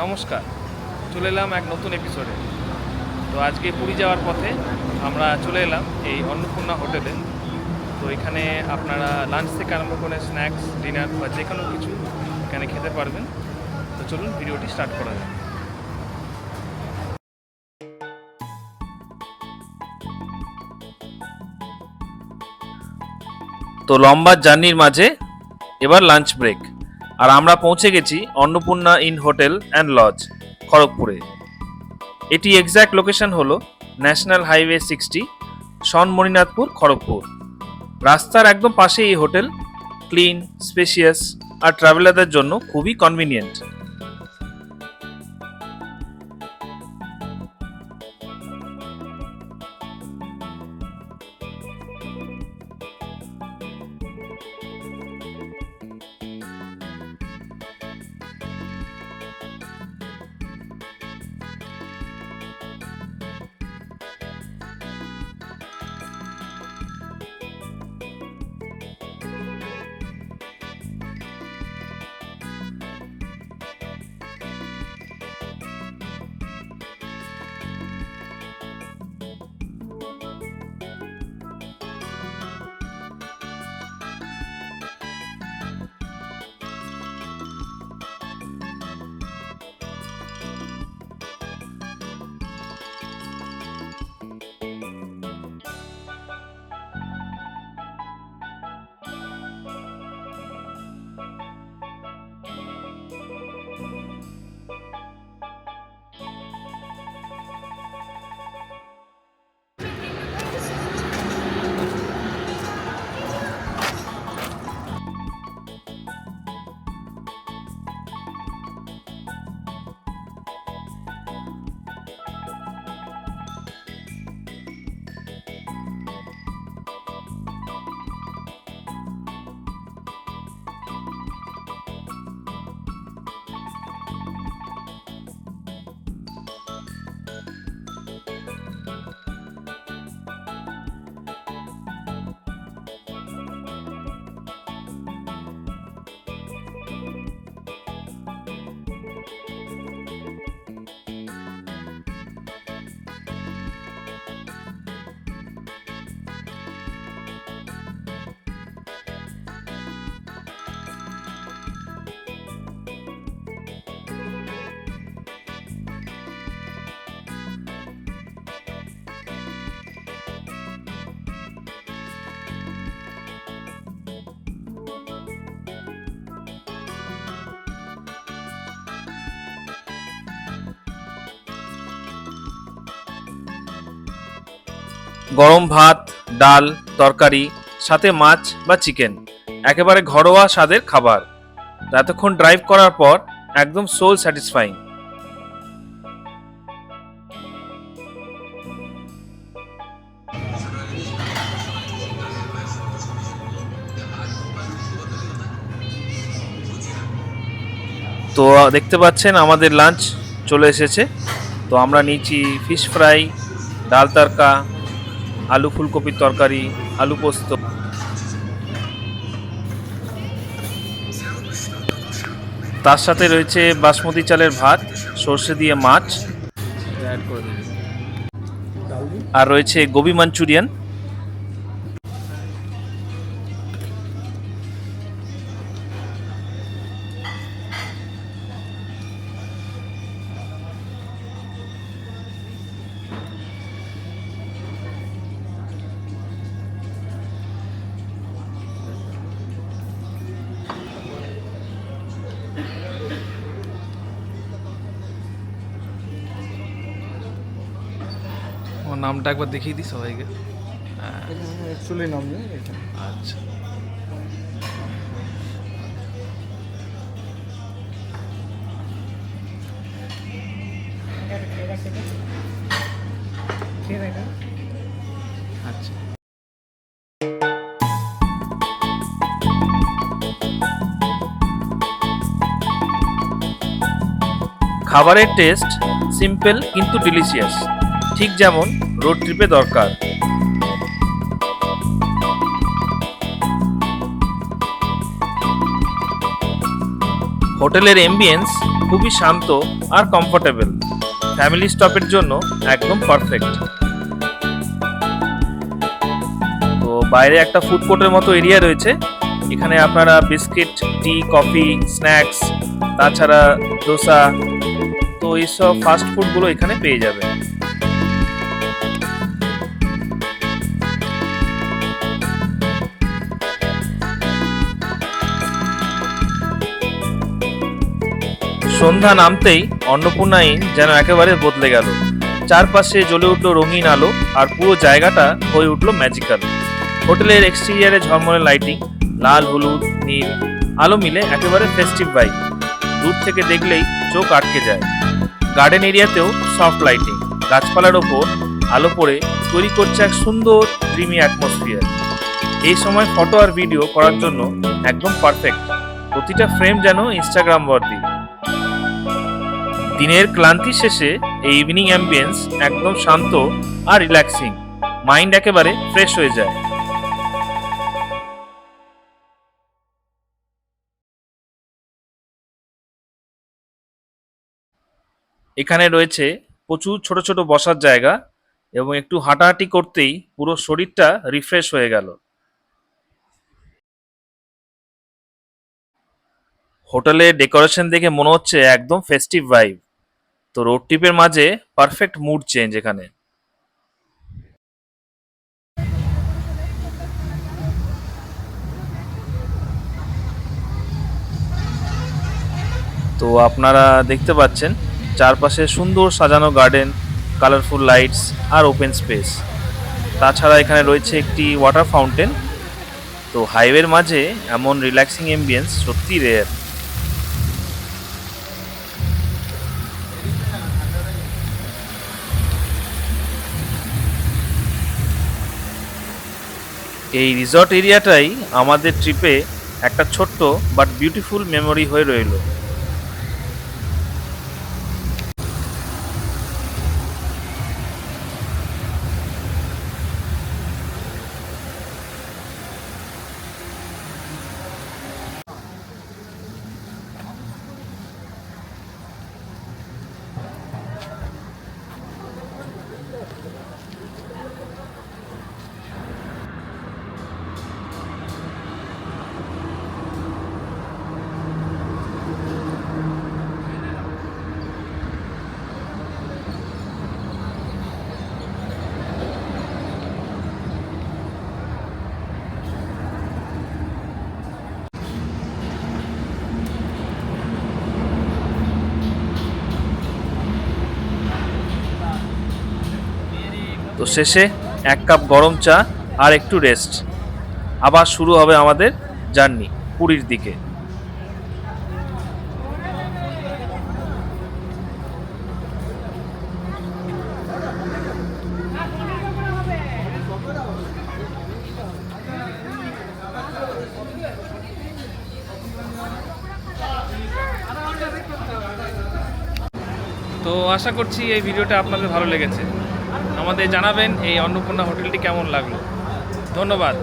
নমস্কার, চলে এলাম এক নতুন এপিসোডে। তো আজকে পুরী যাওয়ার পথে আমরা চলে এলাম এই অন্নপূর্ণা হোটেলে। তো এখানে আপনারা লাঞ্চ থেকে আরম্ভ করে স্ন্যাক্স, ডিনার বা যে কোনো কিছু এখানে খেতে পারবেন। তো চলুন ভিডিওটি স্টার্ট করা যাক। তো লম্বা জার্নির মাঝে এবার লাঞ্চ ব্রেক, আর আমরা পৌঁছে গেছি Annapurna in hotel and lodge, খড়গপুরে। এটি এক্স্যাক্ট লোকেশন হলো ন্যাশনাল হাইওয়ে 60, সনমণিনাথপুর, খড়গপুর। রাস্তার একদম পাশে এই হোটেল, ক্লিন, স্পেশিয়াস আর ট্রাভেলারদের জন্য খুবই কনভিনিয়েন্ট। গরম ভাত, ডাল, তরকারি, সাথে মাছ বা চিকেন, একেবারে ঘরোয়া স্বাদের খাবার। এতক্ষণ ড্রাইভ করার পর একদম সোল স্যাটিসফাইং। তো দেখতে পাচ্ছেন আমাদের লাঞ্চ চলে এসেছে। তো আমরা নিয়েছি ফিশ ফ্রাই, ডাল তড়কা, আলু ফুলকপির তরকারি, আলু পোস্ত। তার সাথে রয়েছে বাসমতি চালের ভাত, সর্ষে দিয়ে মাছ, আর রয়েছে গোবি মাঞ্চুরিয়ান। আমার নামটা একবার দেখিয়ে দিই সবাইকে। অ্যাকচুয়ালি নাম নেই এখানে। আচ্ছা, আচ্ছা। খাবারের টেস্ট সিম্পল কিন্তু ডিলিশিয়াস, ঠিক যেমন রোড ট্রিপে দরকার। হোটেলের এমবিয়েন্স খুবই শান্ত আর কমফোর্টেবল। ফ্যামিলি স্টপের জন্য একদম পারফেক্ট। তো বাইরে একটা ফুড কোর্টের মতো এরিয়া রয়েছে, এখানে আপনারা বিস্কিট, টি, কফি, স্ন্যাক্স, তাছাড়া দোসা, তো এইসব ফাস্ট ফুডগুলো এখানে পেয়ে যাবেন। সন্ধ্যা নামতেই অন্নপূর্ণা ইন যেন একেবারে বদলে গেল। চারপাশে জ্বলে উঠল রঙিন আলো আর পুরো জায়গাটা হয়ে উঠল ম্যাজিক্যাল। হোটেলের এক্সটেরিয়ারে ঝলমলে লাইটিং, লাল, হলুদ, নীল আলো মিলে একেবারে ফেস্টিভ ভাইব। দূর থেকে দেখলেই চোখ আটকে যায়। গার্ডেন এরিয়াতেও সফট লাইটিং, গাছপালার ওপর আলো পড়ে তৈরি করছে এক সুন্দর ড্রিমি অ্যাটমসফিয়ার। এই সময় ফটো আর ভিডিও করার জন্য একদম পারফেক্ট। প্রতিটা ফ্রেম যেন ইনস্টাগ্রাম বর্দি। দিনের ক্লান্তি শেষে এই ইভিনিং অ্যাম্বিয়েন্স একদম শান্ত আর রিল্যাক্সিং, মাইন্ড একেবারে ফ্রেশ হয়ে যায়। এখানে রয়েছে প্রচুর ছোট ছোট বসার জায়গা এবং একটু হাঁটাহাঁটি করতেই পুরো শরীরটা রিফ্রেশ হয়ে গেল। হোটেলের ডেকোরেশন দেখে মনে হচ্ছে একদম ফেস্টিভ ভাইব। তো রোড ট্রিপের মাঝে পারফেক্ট মুড চেঞ্জ এখানে। তো আপনারা দেখতে পাচ্ছেন চারপাশে সুন্দর সাজানো গার্ডেন, কালারফুল লাইটস আর ওপেন স্পেস। তাছাড়া এখানে রয়েছে একটি ওয়াটার ফাউন্টেন। তো হাইওয়ের মাঝে এমন রিল্যাক্সিং এম্বিয়েন্স সত্যি রেয়ার। এই রিসর্ট এরিয়াটাই আমাদের ট্রিপে একটা ছোট্ট বাট বিউটিফুল মেমোরি হয়ে রইল। তো শেষে এক কাপ গরম চা আর একটু রেস্ট, আবার শুরু হবে আমাদের জার্নি পুরীর দিকে। তো আশা করছি এই ভিডিওটা আপনাদের ভালো লেগেছে। আমাদের জানাবেন এই অন্নপূর্ণা হোটেলটি কেমন লাগলো। ধন্যবাদ।